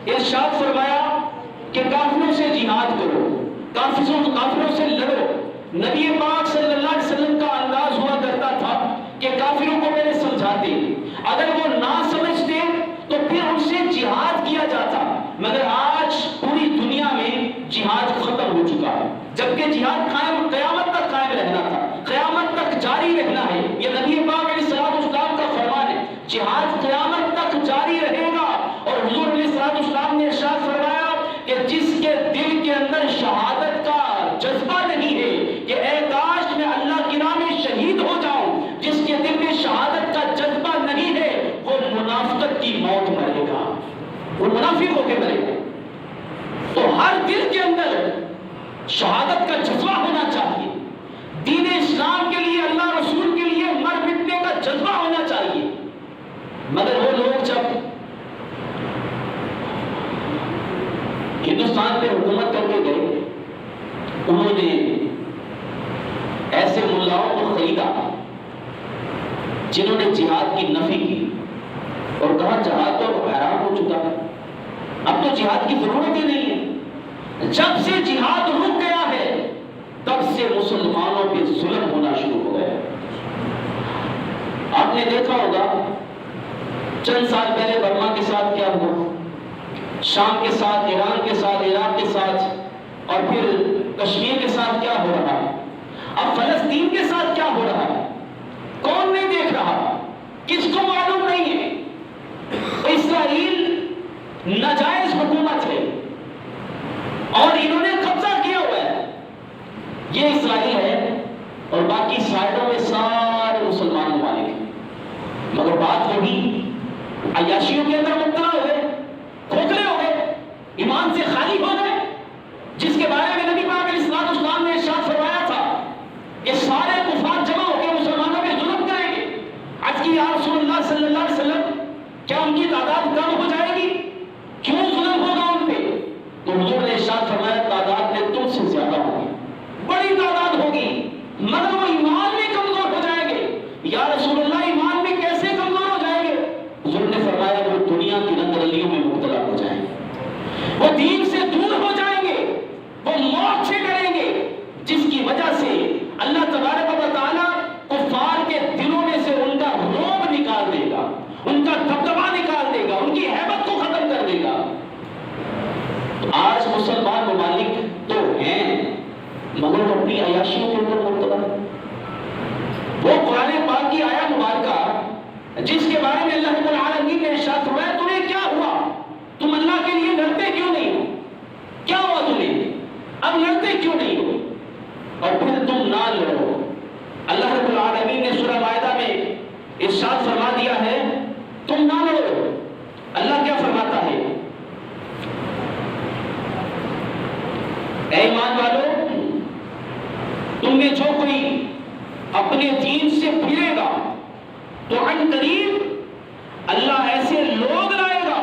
ارشاد فرمایا کہ کافروں سے جہاد کرو، کافروں سے لڑو۔ نبی پاک صلی اللہ علیہ وسلم کا انداز ہوا کرتا تھا کہ کافروں کو پہلے سمجھاتے، اگر وہ نہ سمجھتے تو پھر ان سے جہاد کیا جاتا۔ مگر آج پوری دنیا میں جہاد ختم ہو چکا ہے، جبکہ جہاد قیامت تک قائم رہنا تھا، قیامت تک جاری رہنا ہے۔ یہ نبی پاک علیہ السلام کا فرمان ہے، جہاد قیامت تک جاری رہے گا۔ اور حضور علیہ السلام نے ارشاد فرمایا کہ جس کے دل کے اندر شہادت کا جذبہ نہیں ہے کہ اے کاش میں اللہ کی راہ میں شہید ہو جاؤں، جس کے دل میں شہادت کا جذبہ نہیں ہے وہ منافقت کی موت مرے گا، وہ منافق ہو کے مرے گا۔ تو ہر دل کے اندر شہادت کا جذبہ ہونا چاہیے، دین اسلام کے لیے، اللہ رسول کے لیے مر مٹنے کا جذبہ ہونا چاہیے۔ مگر وہ لوگ جب ہندوستان پہ حکومت کر کے گئے، انہوں نے ایسے ملاؤں کو خریدا جنہوں نے جہاد کی نفی کی اور کہا جہاد تو حرام ہو چکا ہے، اب تو جہاد کی ضرورت ہی نہیں ہے۔ جب سے جہاد رک گیا ہے تب سے مسلمانوں پہ ظلم ہونا شروع ہو گیا۔ آپ نے دیکھا ہوگا چند سال پہلے برما کے ساتھ کیا ہوا، شام کے ساتھ، ایران کے ساتھ، عراق کے ساتھ، اور پھر کشمیر کے ساتھ کیا ہو رہا ہے، اب فلسطین کے ساتھ کیا ہو رہا ہے، کون نہیں دیکھ رہا، کس کو معلوم نہیں ہے۔ اسرائیل ناجائز حکومت ہے اور انہوں نے قبضہ کیا ہوا ہے، یہ اسرائیل ہے اور باقی سائڈوں میں سارے مسلمان ممالک ہیں۔ مگر بات وہی عیاشیوں کے اندر مبتلا ہو گئے، کھوکھلے ہو گئے، ایمان سے خالی ہو گئے، جس کے بارے میں نبی پاک علیہ السلام نے ارشاد فرمایا تھا کہ سارے کفار جمع ہو کے مسلمانوں پہ ظلم کریں گے۔ آج کی یا رسول اللہ صلی اللہ علیہ وسلم، کیا ان کی تعداد کم ہو جائے گی؟ کیوں ظلم ہوگا ان پہ؟ تو حضور نے ارشاد فرمایا تعداد میں تم سے زیادہ ہوگی، بڑی تعداد ہوگی، مگر وہ ایمان میں کمزور ہو جائیں گے۔ یا رسول اللہ ایمان میں کیسے کمزور ہو جائیں گے؟ حضور نے فرمایا وہ دنیا کی رنگرلیوں میں مبتلا ہو جائیں گے، وہ دین سے دور ہو جائیں گے، وہ موت سے ڈریں گے، جس کی وجہ سے اللہ تبارک و تعالیٰ کفار کے دلوں میں سے ان کا رعب نکال دے گا، ان کا دبدبا نکال دے گا، ان کی ہیبت کو ختم کر دے گا۔ آج مسلمان ممالک تو ہیں مگر وہ اپنی عیاشیوں کے اندر مبتلا ہے۔ وہ قرآن پاک کی آیت مبارکہ جس کے بارے میں اللہ رب العالمین نے ارشاد فرمایا تمہیں کیا ہوا، تم اللہ کے لیے لڑتے کیوں نہیں ہو، کیا ہوا تمہیں، اب لڑتے کیوں نہیں ہو، اور پھر تم نہ لڑو۔ اللہ رب العالمین نے سورہ مائدہ میں ارشاد فرما دیا ہے تم نہ لڑو۔ اللہ کیا فرماتا ہے، اے ایمان والو تم میں جو کوئی اپنے دین سے پھرے گا تو عن قریب اللہ ایسے لوگ لائے گا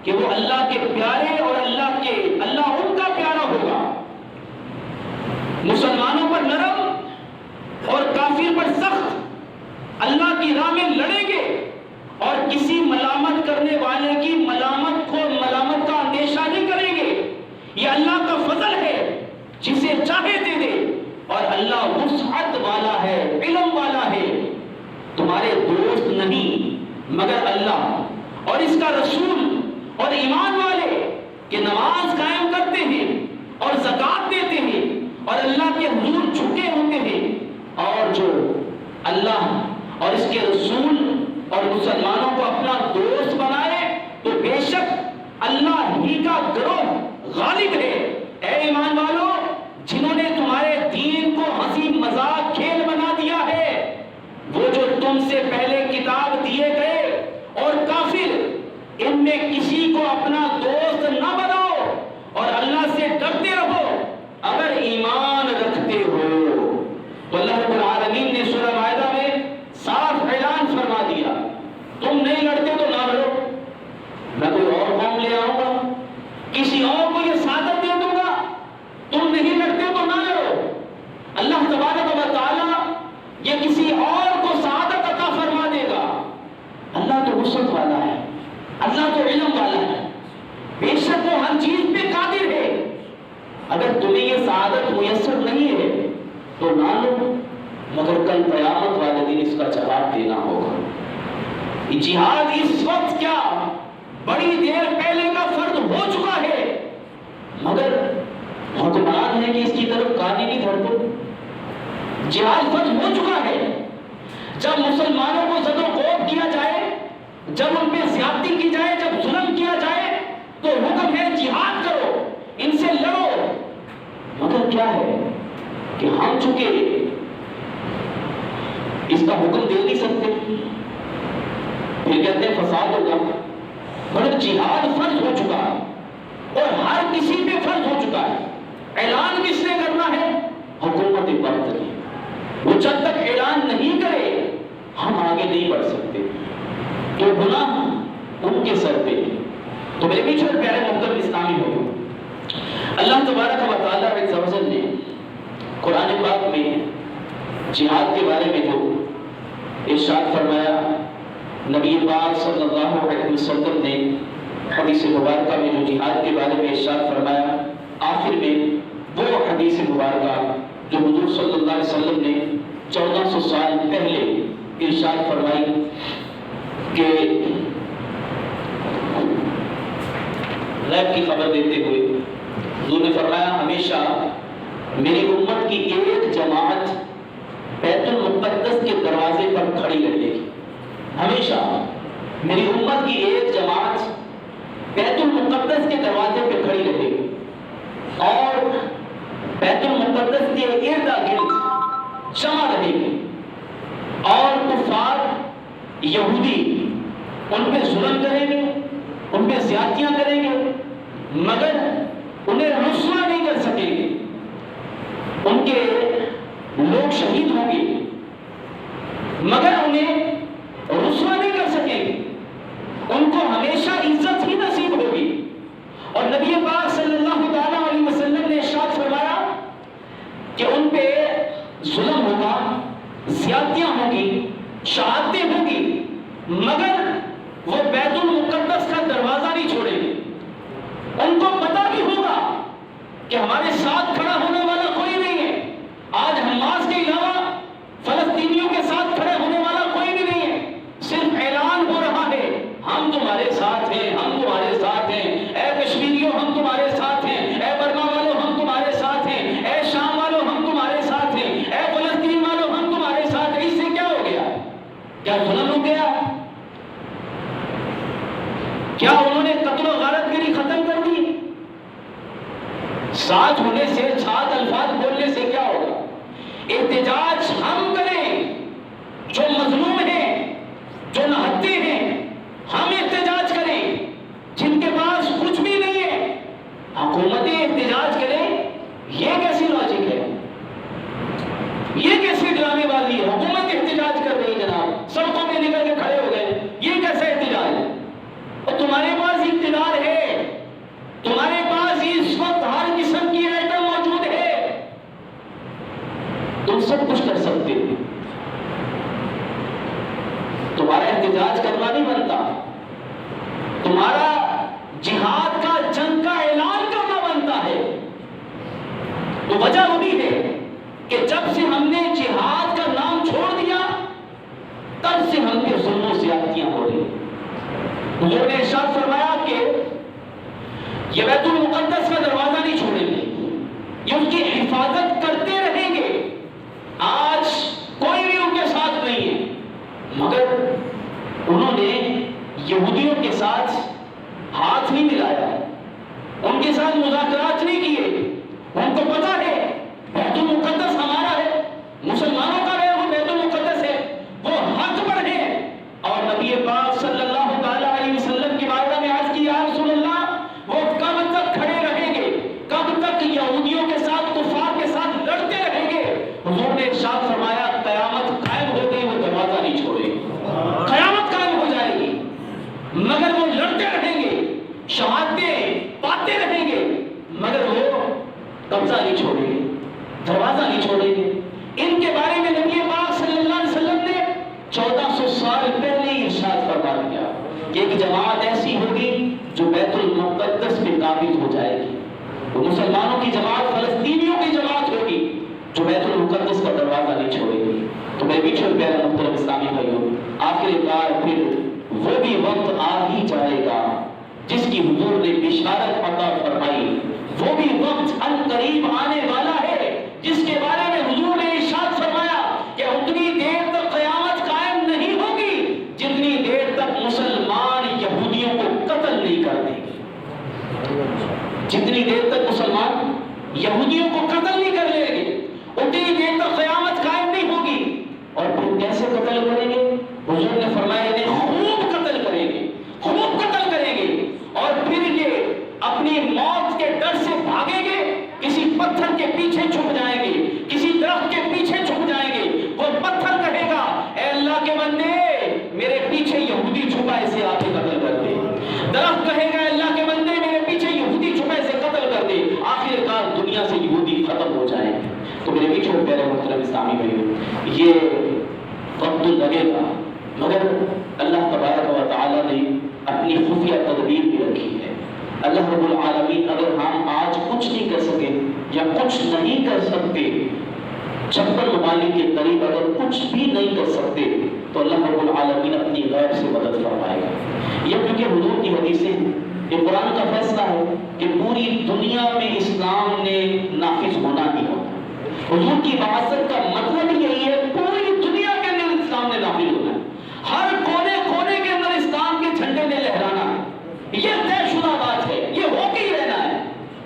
کہ وہ اللہ کے پیارے اور اللہ ان کا پیارا ہوگا، مسلمانوں پر نرم اور کافر پر سخت اللہ کی راہ میں لڑیں گے، اور کسی ملامت کرنے والے کی ملامت کا اندیشہ نہیں کریں گے۔ یہ اللہ کا فضل ہے، جسے چاہے دے دے، اور اللہ وسعت والا ہے، علم والا ہے۔ تمہارے دوست نہیں مگر اللہ اور اس کا رسول اور ایمان والے کہ نماز قائم کرتے ہیں اور زکوٰۃ دیتے ہیں اور اللہ کے حضور جھکے ہوتے ہیں، اور جو اللہ اور اس کے رسول اور مسلمانوں کو اپنا دوست بنائے تو بے شک اللہ ہی کا گروہ غالب ہے۔ اے ایمان والو جنہوں نے تمہارے دین کو ہنسی مذاق کھیل بنا دیا ہے، وہ جو تم سے پہلے کتاب دیے گئے اور کافر، ان میں کسی کو اپنا دوست نہ بناؤ اور اللہ سے ڈرتے رہو اگر ایمان رکھتے ہو۔ تو اللہ رب العالمین نے سورہ مائدہ میں صاف اعلان فرما دیا تم نہیں لڑتے تو نہ لڑو، میں کوئی اور قوم لے آؤں گا، کسی اور کو یہ سعادت دے دوں گا، تم نہیں لڑتے تو نہ لڑو۔ اللہ تبارک و تعالیٰ یہ کسی اور کو سعادت عطا فرما دے گا۔ اللہ تو وسعت والا ہے، اللہ تو علم والا ہے، بے شک وہ ہر چیز پہ قادر ہے. اگر تمہیں یہ سعادت میسر نہیں ہے تو نہ لو، مگر کل قیامت والے دن اس کا جواب دینا ہوگا. جہاد اس وقت کیا بڑی دیر پہلے کا فرض ہو چکا ہے، مگر حکمران ہے کہ اس کی طرف کان ہی نہیں دھرتے. جہاد فرض ہو چکا ہے. جب مسلمانوں کو زد و خوف کیا جائے، جب ان پہ زیادتی کی جائے، جب ظلم کیا جائے تو حکم ہے جہاد کرو، ان سے لڑو. مگر کیا ہے کہ ہم چکے اس کا حکم دے نہیں سکتے، پھر کہتے ہیں فساد ہوگا. مگر جہاد فرض ہو چکا ہے اور ہر کسی پہ فرض ہو چکا ہے. اعلان کس نے کرنا ہے؟ حکومت وقت کی. وہ جب تک اعلان نہیں کرے ہم آگے نہیں بڑھ سکتے. تو گناہ ان کے سر پہ. تو میرے بیچ میں پیارے محترم اسلامی ہو، اللہ تبارک و تعالیٰ عز و جل نے قرآن پاک میں جہاد کے بارے میں جو ارشاد فرمایا، نبی پاک صلی اللہ علیہ وسلم نے حدیث مبارکہ میں جو جہاد کے بارے میں ارشاد فرمایا، آخر میں وہ حدیث مبارکہ جو حضور صلی اللہ علیہ وسلم نے 1400 سال پہلے ارشاد فرمائی کہ غیب کی خبر دیتے ہوئے حضور نے فرمایا ہمیشہ میری امت کی ایک جماعت بیت المقدس کے دروازے پر کھڑی رہے گی. ہمیشہ میری امت کی ایک جماعت بیت المقدس کے دروازے پہ کھڑی رہے گی اور بیت المقدس کے ارد گرد جمع رہے گی، اور کفار یہودی ان پہ ظلم کریں گے، ان پہ زیادتیاں کریں گے، مگر انہیں رسوا نہیں کر سکیں گے. ان کے لوگ شہید ہوں گے مگر انہیں رسوا نہیں کر سکیں گے. ان کو ہمیشہ عزت ہی نصیب ہوگی. اور نبی پاک صلی اللہ تعالیٰ علیہ وسلم نے ارشاد فرمایا کہ ان پہ ظلم ہوگا، زیادتیاں ہوں گی، شہادتیں ہوں گی، مگر وہ بیت المقدس کا دروازہ نہیں چھوڑیں گے. ان کو پتہ بھی ہوگا کہ ہمارے ساتھ کھڑا ہونے والا کوئی نہیں ہے. آج حماس کے علاوہ فلسطینیوں کے ساتھ کھڑے ہونے والا کوئی بھی نہیں ہے. صرف اعلان ہو رہا ہے ہم تمہارے ساتھ ہیں، ہم تمہارے ساتھ ہیں. اے کشمیریوں ہم تمہارے ساتھ ہیں، اے برما والوں ہم تمہارے ساتھ ہیں، اے شام والوں ہم تمہارے ساتھ ہیں، اے فلسطین والوں ہم تمہارے ساتھ ہیں. اس سے کیا ہو گیا؟ کیا ظلم ہو گیا؟ کیا انہوں نے قتل و غارت گری ختم کر دی؟ ساتھ ہونے سے، ساتھ الفاظ بولنے سے کیا ہوگا؟ احتجاج ہم کریں، جو مظلوم ہیں، جو نہتے ہیں، ہم احتجاج کریں. جن کے پاس کچھ بھی نہیں ہے حکومتیں احتجاج کریں، یہ کیسی لاجک ہے؟ یہ کیسی ڈرامے بازی ہے؟ حکومت احتجاج کر رہی جناب، سڑکوں پہ نکل کے کھڑے ہو گئے، یہ کیسا احتجاج ہے؟ اور تمہارے پاس اقتدار ہے، تمہارے پاس اس وقت ہر قسم کی آئٹم موجود ہے، تم سب کچھ کر سکتے ہو. تمہارا احتجاج کرنا نہیں بنتا، تمہارا جہاد کا، جنگ کا اعلان کرنا بنتا ہے. تو وجہ وہی ہے کہ جب سے ہم نے جہاد کا نام چھوڑ دیا تب سے ہم پہ ظلم و زیادتیاں ہو رہی. حضور نے ارشاد فرمایا کہ یہ بیت المقدس کا دروازہ نہیں چھوڑیں گے، یہ اس کی حفاظت کرتے رہیں گے. آج کوئی بھی ان کے ساتھ نہیں ہے، مگر انہوں نے یہودیوں کے ساتھ ہاتھ نہیں ملایا، ان کے ساتھ مذاکرات نہیں کیے. ان کو پتا ہے بیت المقدس ہمارا ہے، مسلمانوں کا ہے، وہ بیت المقدس ہے، وہ حق پر ہے. اور نبی پاک صلی اللہ تعالیٰ علیہ وسلم کی بارگاہ میں عرض کی یا رسول اللہ وہ کب تک کھڑے رہیں گے، کب تک یہودیوں کے ساتھ، کفار کے ساتھ لڑتے رہیں گے؟ حضور نے ارشاد فرمایا قیامت قائم ہو گئی، وہ دروازہ نہیں چھوڑے گی. قیامت قائم ہو جائے گی مگر وہ لڑتے رہیں گے، شہادتیں پاتے رہیں گے، مگر وہ قبضہ نہیں چھوڑے نافذ ہو جائے گی. وہ مسلمانوں کی جماعت فلسطینیوں کی جماعت ہوگی جو بیت المقدس کا دروازہ نہیں چھوڑے گی. تو میرے پیچھے پیارے محترم اسلامی بھائیوں، آخر کار پھر وہ بھی وقت آ ہی جائے گا جس کی حضور نے بشارت عطا فرمائی. وہ بھی وقت عنقریب آنے والا ہے جس کے بارے میں حضور نے ارشاد فرمایا کہ اتنی دیر تک قیامت قائم نہیں ہوگی جتنی دیر تک مسلمان یہودیوں کو قتل نہیں کر دیں گے. جتنی دیر تک مسلمان یہودیوں کو قتل نہیں کر لیں گے اتنی دیر تک قیامت قائم نہیں ہوگی. اور پھر کیسے قتل کریں گے؟ حضور نے فرمایا انہیں خوب قتل کریں گے، خوب قتل کریں گے. اور پھر یہ اپنی موت کے ڈر سے بھاگیں گے، کسی پتھر کے پیچھے چھپ جائیں گے، کسی درخت کے پیچھے چھپ جائیں گے. وہ پتھر کہے گا اے اللہ کے بندے میرے پیچھے یہودی چھپا، اسے آپ ہی قتل کر دے. درخت کہے گا اے اللہ کے بندے میرے پیچھے یہودی چھپا، اسے قتل کر دے. آخر کار دنیا سے یہودی ختم ہو جائیں گے. تو میرے پیچھے پیارے محترم اسلامی بھائیوں، یہ وقت لگے گا مگر اللہ تبارک و تعالی نے اپنی خفیہ تدبیر بھی رکھی ہے. اللہ رب العالمین اگر ہم آج کچھ نہیں کر سکے یا کچھ نہیں کر سکتے، 56 ممالک کے قریب اگر کچھ بھی نہیں کر سکتے تو اللہ رب العالمین اپنی غیب سے مدد فرمائے گا. یہ کیونکہ حضور کی حدیثیں، یہ قرآن کا فیصلہ ہے کہ پوری دنیا میں اسلام نے نافذ ہونا ہی ہونا. حضور کی بعثت کا مطلب یہی ہے پوری دنیا کے اندر اسلام نے نافذ ہونا ہے. ہر کونے کونے کے اندر اسلام کے جھنڈے نے لہرانا ہے. یہ طے شدہ بات ہے، یہ ہو کے ہی رہنا ہے.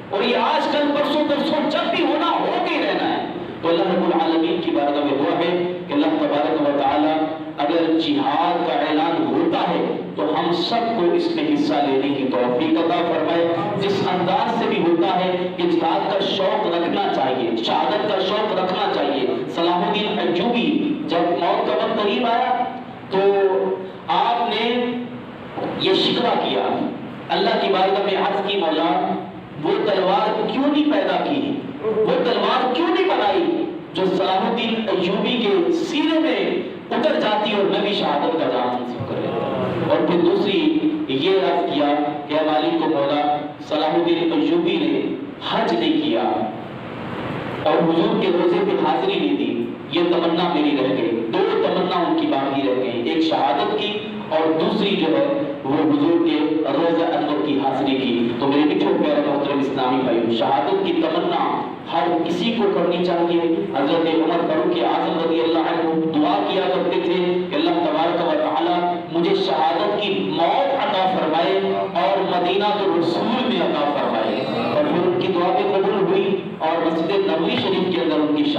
اور یہ آج کل پرسوں جب بھی ہونا ہو کے ہی رہنا ہے. تو اللہ رب العالمین کی بارگاہ میں دعا ہے کہ اللہ تبارک و تعالی اگر جہاد کا اعلان ہوتا ہے تو ہم سب کو اس میں حصہ لینے کی توفیق عطا فرمائے. جس انداز سے بھی ہوتا ہے کہ جہاد کا شوق رکھنا چاہیے، شہادت کا شوق رکھنا چاہیے. صلاح الدین ایوبی جب موت کا وقت قریب آیا تو آپ نے یہ شکوہ کیا، اللہ کی بارگاہ میں عرض کی مولا وہ تلوار کیوں نہیں پیدا کی، وہ تلوار کیوں نہیں بنائی جو صلاح الدین ایوبی کے سینے میں اتر جاتی اور میں بھی شہادت کا جام منصب کر لیتا. اور پھر دوسری یہ عرض کیا کہ مالک کو مولا صلاح الدین ایوبی نے حج نہیں کیا اور حضور کے روزے پہ حاضری نہیں دی، یہ تمنا میری رہ گئی. 2 تمنا ان کی باقی رہ گئی، ایک شہادت کی اور دوسری جو ہے وہ حضور کے روزہ انور کی حاضری کی. تو میرے پیچھے پیارے محترم اسلامی بھائیوں، شہادت کی تمنا ہر کسی کو کرنی چاہیے. حضرت عمر فاروق اعظم رضی اللہ عنہ دعا کیا کرتے تھے کہ اللہ تبارک و تعالی مجھے شہادت کی موت عطا فرمائے اور مدینہ الرسول میں عطا فرمائے. اور پھر ان کی دعا بھی قبول ہوئی اور مسجد نبوی شریف کے اندر ان کی